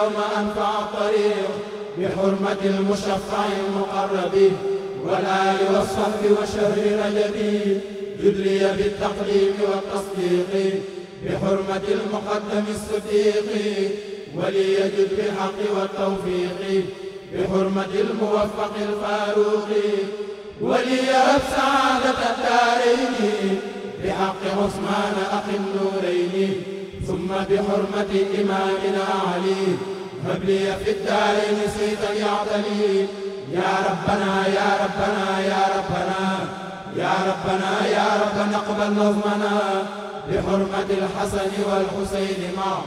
اليوم أنفع الطريق بحرمة المشفع المقرب والآل والصحب وشهر رجب جدلي بالتقديم والتصديق بحرمة المقدم الصديق وليجد بالحق والتوفيق بحرمة الموفق الفاروق وليهب سعادة الدارين بحق عثمان أخي النورين ثم بحرمة إمامنا علي هب لي في الدارين سيدا يعتلي يا ربنا يا ربنا يا ربنا يا ربنا يا ربنا اقبل نظمنا بحرمة الحسن والحسين مع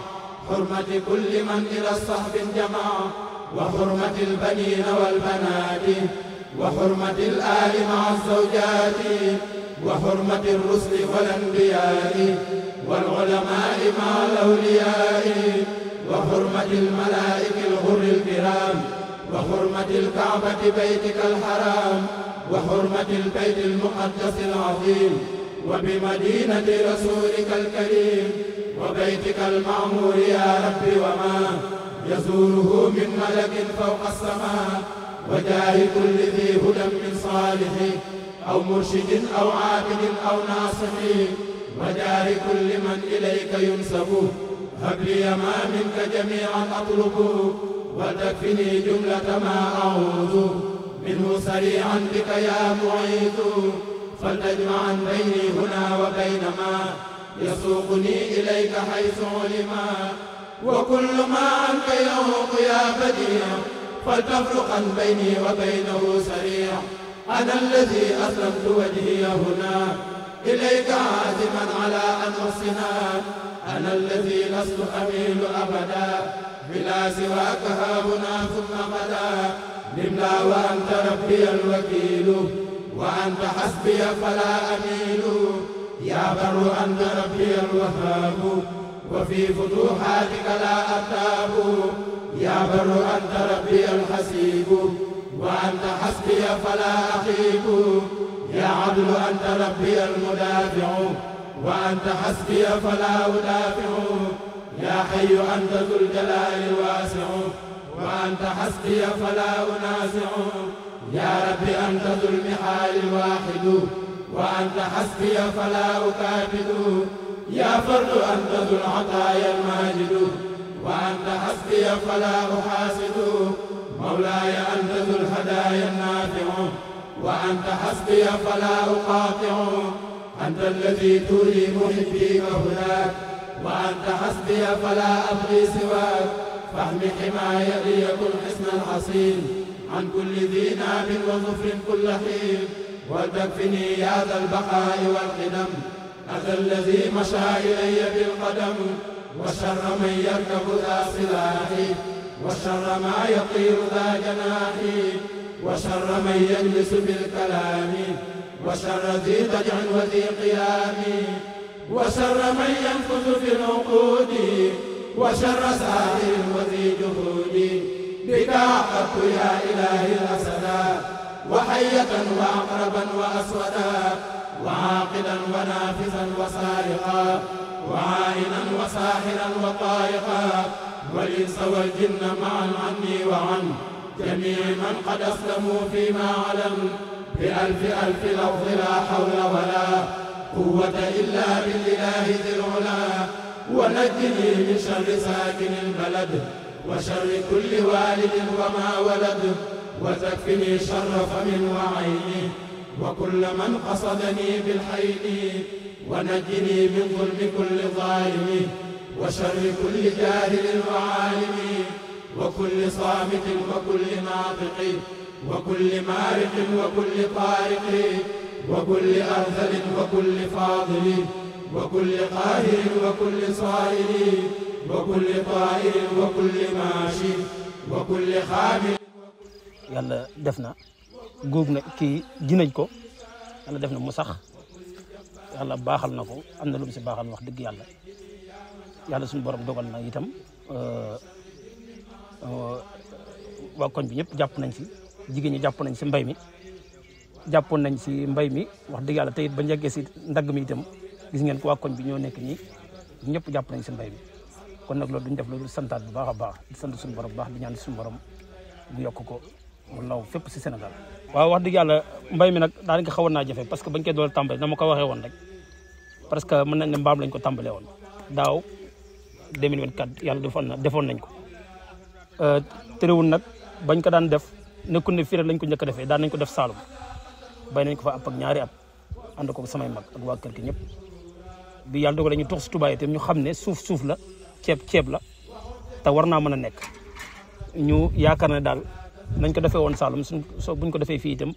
حرمة كل من إلى الصحب جمع وحرمة البنين والبنات وحرمة الآل مع الزوجات وحرمة الرسل والأنبياء والعلماء مع الأولياء وحرمة الملائكة الغر الكرام وحرمة الكعبة بيتك الحرام وحرمة البيت المقدس العظيم وبمدينة رسولك الكريم وبيتك المعمور يا رب وما يزوره من ملك فوق السماء وجاه كل ذي هدى من صالح أو مرشد أو عابد أو ناصح وجاه كل من إليك ينسب هب لي ما منك جميعا أطلب وتكفني جملة ما أعوذ منه سريعا بك يا معيذ فلتجمعا بيني هنا وبين ما يسوقني إليك حيث علما وكل ما عنك يوق يا بديع فلتفرقا بيني وبينه سريع أنا الذي أسلمت وجهي هنا إليك عازما على أن أحسنا أنا الذي لست أميل أبدا بلا سواك هاهنا ثم غدا لملا وأنت ربي الوكيل وأنت حسبي فلا أميل يا بر أنت ربي الوهاب وفي فتوحاتك لا أرتاب يا بر أنت ربي الحسيب وأنت حسبي فلا أخيب يا عدل أنت ربي المدافع وأنت حسبي فلا أدافع يا حي أنت ذو الجلال الواسع وأنت حسبي فلا أنازع يا رب أنت ذو المحال الواحد وأنت حسبي فلا أكابد يا فرد أنت ذو العطايا الماجد وأنت حسبي فلا أحاسد مولاي أنت ذو الهدايا النافع وأنت حسبي فلا أقاطع أنت الذي تري محبي وهداك وأنت حسبي فلا أبغي سواك فاحم حماي ليكن حسن الحصين عن كل ذي ناب وظفر كل حين ولتكفني يا ذا البقاء والقدم أتى الذي مشى إلي بالقدم وشر من يركب ذا صلاحي وشر ما يطير ذا جناحي وشر من يجلس بالكلام وشر ذي ضجع وذي قيام وشر من ينفذ في العقود وشر ساهر وذي جهود بك عقدت يا إلهي الأسدا وحية وعقربا وأسودا وعاقلا ونافذا وسارقا وعائنا وساحرا وطارقا والإنس والجن معا عني وعن جميع من قد أسلموا فيما علم بألف ألف لفظ لا حول ولا قوة إلا بالإله ذي العلا ونجني من شر ساكن البلد وشر كل والد وما ولد وتكفني شر فم وعين وكل من قصدني بالحين ونجني من ظلم كل ظالم وشر كل جاهل وعالم وكل صامت وكل ناطق وكل مارق وكل طارق وكل أرذل وكل فاضل وكل قاهر وكل صائل وكل طائر وكل ماشي وكل خامل. yàlla def na góob na kii ji nañ ko yàlla def na mu sax yàlla baaxal na ko am na lu mu si baaxal wax dëgg yàlla suñu borom dogal na itam waa koñ bi ñëpp jàpp nañ si jigéen ñi jàpp nañ si mbay mi jàppoon nañ si mbay mi wax dëgg yàlla tey it ba njëkkee si ndagg mi itam gis ngeen ko waa koñ bi ñoo nekk nii ñëpp jàpp nañ si mbay mi kon nag loolu duñ def loolu santaat bu baax a baax di sant suñu borom bu baax di ñaan suñu borom bu yokk ko mu law fépp si Sénégal. waaw wax dëgg yàlla mbay mi nag daanaka xawoon naa jafe parce que bañ koy dool tàmbale na ma ko waxee woon rek parce que mën nañ ne mbaam lañ ko tàmbalee woon daaw 2024 yàlla defoon nañ ko terewul nag bañ ko daan def nekkul ne fii rek lañ ko njëkk a defee daan nañ ko def Saalum bay nañ ko fa ab ak ñaari at ànd ko samay mag ak waa kër gi ñëpp bi yàlla dogal ñu tux si Touba itam ñu xam ne suuf la ceeb la te war naa mën a nekk ñu yaakaar ne daal nañ ko defee woon Saalum buñ ko defee fii itam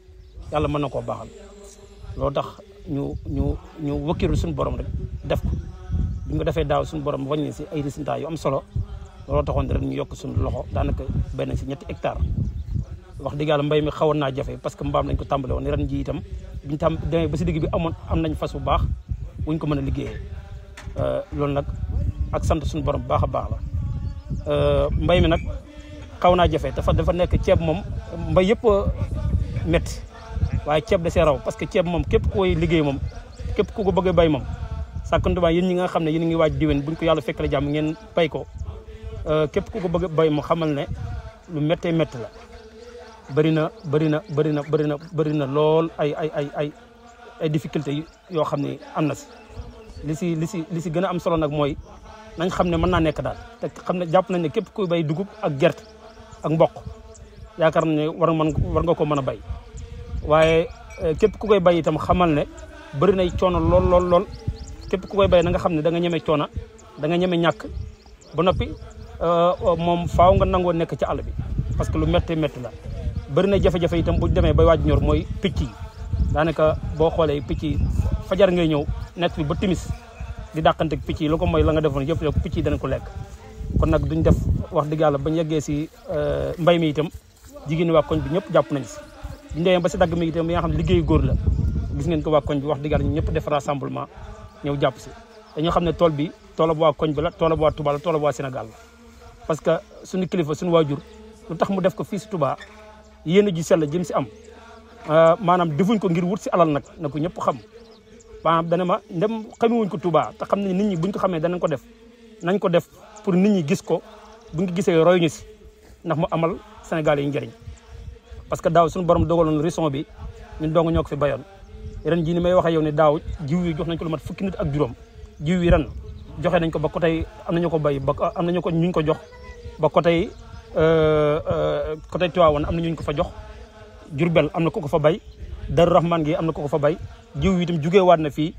yàlla mën na koo baaxal loolu tax ñu wakkiru suñu borom rek def ko buñ ko defee daaw suñu borom wàññi si ay résultats yu am solo looloo taxoon ren ñu yokk suñu loxo daanaka bay nañ si 3 hectares wax dëgg yàlla mbay mi xawoon naa jafe parce que mbaam lañ ko tàmbale woon ren ji itam biñu demee ba si digg bi am nañ fas bu baax buñ ko mën a liggéeyee loolu nag ak sant suñu borom bu baax a baax la mbay mi nag xaw naa jafe dafa nekk ceeb moom mbay yëpp métti waaye ceeb da see raw parce que ceeb moom képp koy liggéey moom képp ku ko bëgg a bay moom sàkkantuma yéen ñi nga xam ne yéen a ngi waaj diwén buñ ko yàlla fekk la jàmm ngeen bay ko képp ku ko bëgg a bay mu xamal ne lu méttee métti la bëri na lool ay difficulté yoo xam ne am na si li si gën a am solo nag mooy nañ xam ne mën naa nekk daal te xam ne jàpp nañ ne képp kuy bay dugub ak gerte ak mboq yaakaar nañ ne war nga ko mën a bay waaye képp ku koy bay itam xamal ne bëri nay coono lool képp ku koy bay na nga xam ne da nga ñeme coono da nga ñeme ñàkk ba noppi moom faaw nga nangoo nekk ci àll bi parce que lu métti la bëri na jafe-jafe itam bu demee bay waaj ñor mooy picc yi daanaka boo xoolee picc yi fajar ngay ñëw nekk fi ba timis di dàqanteeg picc yi lu ko mooy la nga defoon yëpp picc yi dana ko lekk kon nag duñ def wax dëgg yàlla bañ yeggee si mbay mi itam jigéen waa koñ bi ñëpp jàpp nañ si buñu demee ba si dagg mi itam bi nga xam ne liggéeyu góor la gis ngeen ko waa koñ bi wax dëgg yàlla ñu ñëpp def rassemblement ñëw jàpp si dañoo xam ne tool bi toolab waa koñ bi la toolab waa Touba la toolab waa Sénégal la parce que suñu kilifa suñu waajur lu tax mu def ko fii si Touba yéen ji sell jëm si am maanaam defuñ ko ngir wut si alal nag na ko ñëpp xam maanaam dana ma ndem xamewuñ ko Touba te xam ne nit ñi buñ ko xamee danañ ko def nañ ko def pour nit ñi gis ko buñ ko gisee roy ñu si ndax mu amal Sénégal yi njëriñ parce que daaw suñu borom dogaloon région bi ñun dong ñoo ko fi bayoon ren jii ni may waxee yow ne daaw jiw yi jox nañ ko lu mat 10 nit ak juróom jiw yi ren joxe nañ ko ba côté am nañu ko bay ba am nañu ko ñu ko jox ba côté Tivaouane am na ñu ko fa jox Diourbel am na ko fa bay Darou Rahman gi am na ko fa bay jiw yi itam jugee waat na fii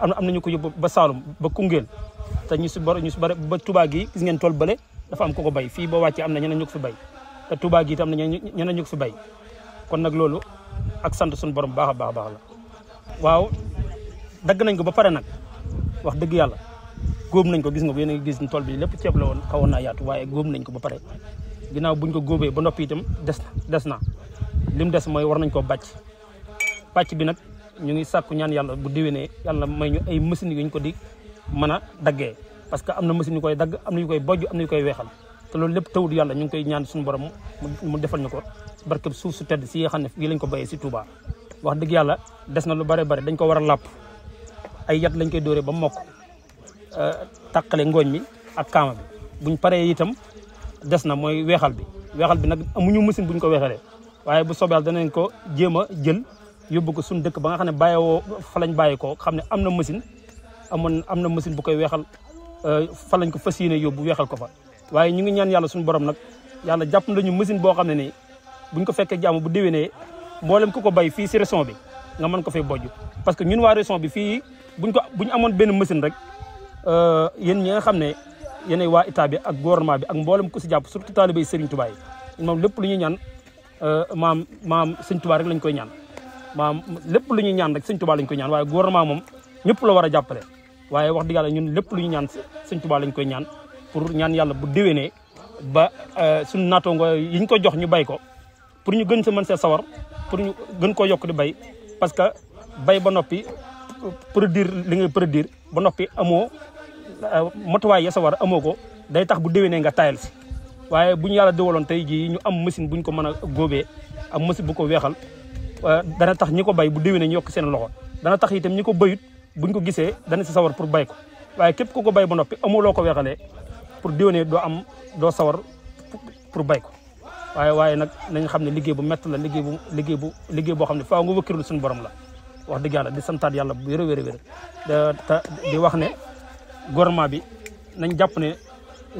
am nañu ko yóbbu ba Saloum ba Koungheul te ñu si bari ba Touba gi gis ngeen tool bële dafa am ko bay fii boo wàccee am na ñeneen ñu ko fi bay te Touba gi itam am na ñeneen ñu ko fi bay kon nag loolu ak sant suñu borom baax a baax la waaw dagg nañ ko ba pare nag wax dëgg yàlla góob nañ ko gis nga bu yéen a ngi gis tool bi lépp ceeb la woon xawoon naa yaatu waaye góob nañ ko ba pare ginnaaw buñ ko góobee ba noppi itam des na lim des mooy war nañ koo bàcc bi nag ñu ngi sàkku ñaan yàlla bu déwénee yàlla may ñu ay machines yu ñu ko di mën a daggee parce que am na machine yu koy dagg am na yu koy bojj am na yu koy weexal te loolu lépp tawut yàlla ñu ngi koy ñaan suñu borom mu defal ñu ko barkeb suuf su tedd si nga xam ne fii lañ ko béyee si Touba wax dëgg yàlla des na lu bare dañ ko war a làpp ay yat lañ koy dóoree ba mokk tàqale ngooñ mi ak kaama bi buñ paree itam des na mooy weexal bi nag amuñu machine buñ ko weexalee waaye bu soobee yàlla danañ ko jéem a jël yóbbu ko suñu dëkk ba nga xam ne bàyyewoo fa lañ bàyyi ko xam ne am na machine bu koy weexal fa lañ ko fas yéene yóbbu weexal ko fa waaye ñu ngi ñaan yàlla suñu borom nag yàlla jàpp lañu machine boo xam ne nii buñ ko fekkee jàmm bu déwénee mboolem ku ko bay fii si région bi nga mën ko fay bojj parce que ñun waa région bi fii buñ amoon benn machine rek yéen ñi nga xam ne yéenay waa état bi ak gouvernement bi ak mboolem ku si jàpp surtout talibé Serigne Touba yi moom lépp lu ñuy ñaan maam Serigne Touba rek lañ koy ñaan maam lépp lu ñuy ñaan rek Serigne Touba lañ koy ñaan waaye gouvernement moom ñëpp la war a jàppale waaye wax dëgg yàlla ñun lépp lu ñu ñaan Serigne Touba lañ koy ñaan pour ñaan yàlla bu déwénee ba suñu naataango yi ñu ko jox ñu bay ko pour ñu gën sa mën see sawar pour ñu gën koo yokk di bay parce que bay ba noppi produire li ngay produire ba noppi amoo matuwaay ya sa war amoo ko day tax bu déwénee nga tayal si waaye bu ñu yàlla dewaloon tey jii ñu am machine bu ñu ko mën a góobee am machine bu ko weexal dana tax ñi ko bay bu déwénee ñu yokk seen loxo dana tax itam ñi ko bayut buñ ko gisee dana si sawar pour bay ko waaye képp ku ko bay ba noppi amuloo ko weexalee pour déwénee doo sawar pour bay ko waaye nag nañ xam ne liggéey bu métti la liggéey boo xam ne faaw nga wëkkirlu suñu borom la wax dëgg yàlla di santaat yàlla bu wér a wér di wax ne gouvernement bi nañ jàpp ne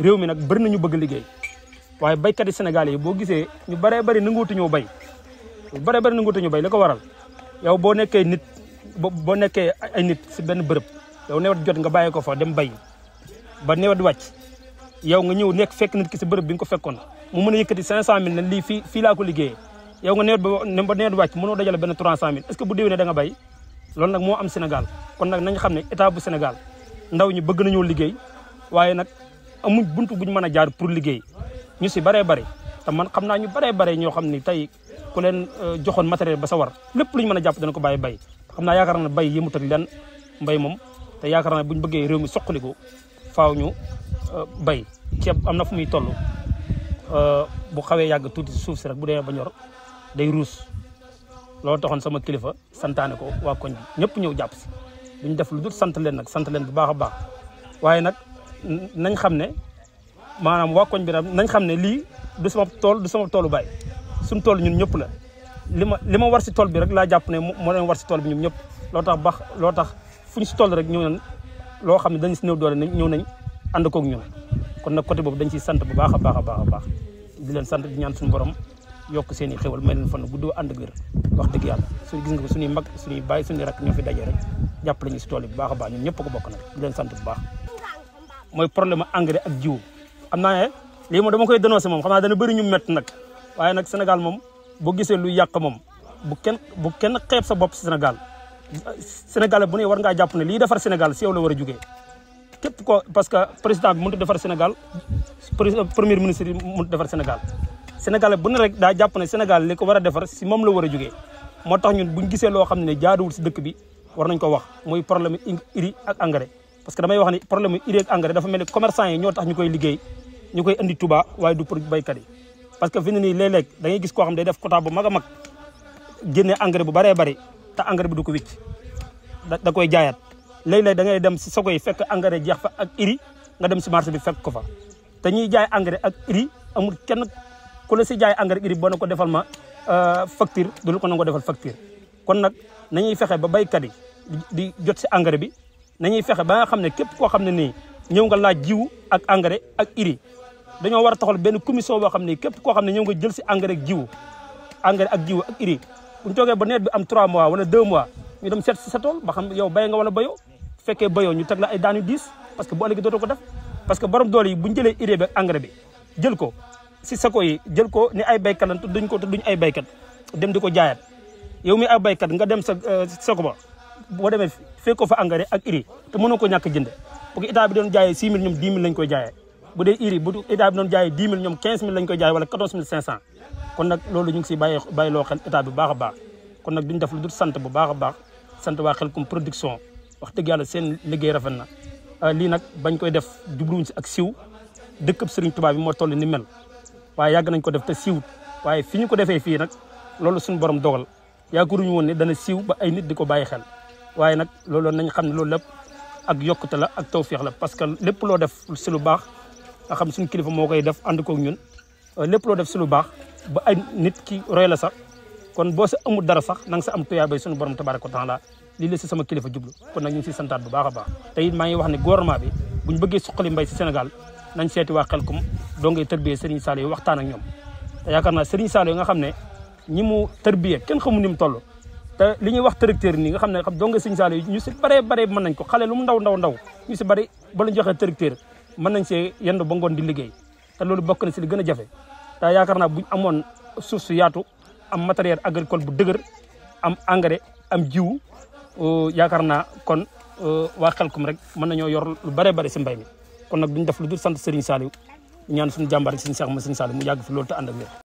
réew mi nag bëri nañu bëgg liggéey waaye baykat yi Sénégal yi boo gisee ñu bëree bëri nanguutuñoo bay li ko waral yow boo nekkee ay nit si benn bërëb yow nawet jot nga bàyyi ko fa dem bay ba nawet wàcc yow nga ñëw fekk nit ki si bërëb bi nga ko fekkoon mu mën a yëkkati 500000 ne lii fii laa ko liggéeyee yow nga nawet wàcc mënoo dajale benn 300000 est-ce que bu déwénee da nga bay loolu nag moo am Sénégal kon nag nañ xam ne état bu Sénégal ndaw ñi bëgg nañoo liggéey waaye nag amuñ buntu buñ mën a jaar pour liggéey ñu si bëree bëri te man xam naa ñu bëree bëri ñoo xam ni tey ku leen joxoon matériel ba sa war lépp luñ mën a jàpp dana ko bàyyi bay xam naa yaakaar naa bay yëmut ak leen mbay moom te yaakaar naa buñ bëggee réew mi soqaliku faaw ñu bay ceeb am na fu muy toll bu xawee yàgg tuuti suuf si rek bu demee ba ñor day ruus loolu taxoon sama kilifa santaane ko waa koñ bi ñëpp ñëw jàpp si duñ def lu dul sant leen bu baax a baax waaye nag nañ xam ne maanaam waa koñ bi nag nañ xam ne lii du sama toolu baay suñu tool ñun ñëpp la li ma war si tool bi rek laa jàpp ne moo leen war si tool bi ñun ñëpp loo tax fu ñu si toll rek ñëw nañ loo xam ne dañu si néew doole ñëw nañ ànd koog ñun kon nag côté boobu dañ ciy sant bu baax a baax di leen sant di ñaan suñu borom yokk seen i xéwal may leen fan guddoo ànd ak wér wax dëgg yàlla gis nga ko suñuy mag suñuy baay suñuy rak ñoo fi daje rek jàppale ñu si tool yi bu baax a baax ñun ñëpp ko bokk nag di leen sant bu baax mooy problème engrais ak jiwu xam naa ne lii moom dama koy dénoncé moom xam naa dana bëri ñu métti nag waaye nag Sénégal moom boo gisee lu yàq moom bu kenn xeeb sa bopp si Sénégal bu ne war ngaa jàpp ne lii defar Sénégal si yow la war a jugee képp ko parce que président bi mënut a defar Sénégal premier ministre yi mënut a defar Sénégal bu ne rek daa jàpp ne Sénégal li ko war a defar si moom la war a jugee moo tax ñun buñ gisee loo xam ne jaaduwul si dëkk bi war nañ ko wax muy problème iri ak engrais parce que damay wax ni problème iri ak engrais dafa mel ni commerçant yi ñoo tax ñu koy liggéey ñu koy indi Touba waaye du pour baykat yi parce que fi ne nii léeg-léeg da ngay gis koo xam ne day def quota bu mag a mag génne engrais bu bëree bëri te engrais bi du ko wicc da koy jaayaat léeg-léeg da ngay dem si soko yi fekk engrais jeex fa ak iri nga dem si marché bi fekk ko fa te ñuy jaay engrais ak iri amul kenn ku la si jaay engrais iri boo na ko defal ma facture du ko nangoo defal facture kon nag nañuy fexe ba baykat yi di jot si engrais bi nañuy fexe ba nga xam ne képp koo xam ne nii ñëw nga laaj jiwu ak engrais ak iri dañoo war a taxawal benn commission boo xam ne képp koo xam ne ñëw nga jël si engrais ak jiwu ak iri bu ñu toogee ba nawet bi am 3 mois wala 2 mois ñu dem seet si sa tool ba xam yow bay nga wala bayoo fekkee bayoo ñu teg la ay daan yu diis parce que bu ëllëgee dootoo ko def parce que borom doole yi bu ñu jëlee urée bi ak engrais bi jël ko si sako yi jël ko ni ay baykat lan duñ ay baykat dem di ko jaayaat yow mi ay baykat nga dem sa sako ba boo demee fekk ko fa engrais ak urée te mënoo ko ñàkk jënd parce que état bi doon jaayee 6 000 ñoom 10 000 lañ koy jaayee bu dee urée bu état bi doon jaayee 10 000 ñoom 15 000 lañ koy jaayee wala 14 500 kon nag loolu ñu ngi siy bàyyi loo xel état bi baax a baax kon nag duñ def lu dul sant bu baax a baax sant waa Khelcom production wax dëgg yàlla seen liggéey rafet na lii nag bañ koy def jubluwuñ si ak siiw dëkkab Serigne Touba bi moo toll ni mel waaye yàgg nañ ko def te siiwut waaye fi ñu ko defee fii nag loolu suñu borom dogal yaakaaruñu woon ne dana siiw ba ay nit di ko bàyyi xel waaye nag loolu nañ xam ne loolu lépp ak yokkute la ak tawféex la parce que lépp loo def si lu baax nga xam suñu kilifa moo koy def ànd koog ñun lépp loo def si lu baax ba ay nit ki roy la sax kon boo sa amul dara sax na nga sa am tuyaabay suñu borom tabaaraka wa taala lii la si sama kilifa jublu kon nag ñu ngi siy santaat bu baax a baax te it maa ngi wax ne gouvernement bi buñ bëggee suqali mbay si Sénégal nañ seeti waa Khelcom doo ngay tërbiyee Serigne Saliou waxtaan ak ñoom te yaakaar naa Serigne Saliou nga xam ne ñi mu tërbiyee kenn xamu ni mu toll te li ñuy wax tracteur nii nga xam ne doo ngay Serigne Saliou ñu si bare mën nañ ko xale lu mu ndaw ñu si bari ba la joxee tracteur mën nañ see yendu ba ngoon di liggéey te loolu bokk na si li gën a jafe te yaakaar naa buñ amoon suuf su yaatu am matériel agricole bu dëgër am engrais am jiwu yaakaar naa kon waa Khelcom rek mën nañoo yor lu bare si mbay mi kon nag duñ def lu dul sant Serigne Saliou ñaan suñu jàmbaar Serigne Cheikh Serigne Saliou mu yàgg fi loolu te ànd ak wér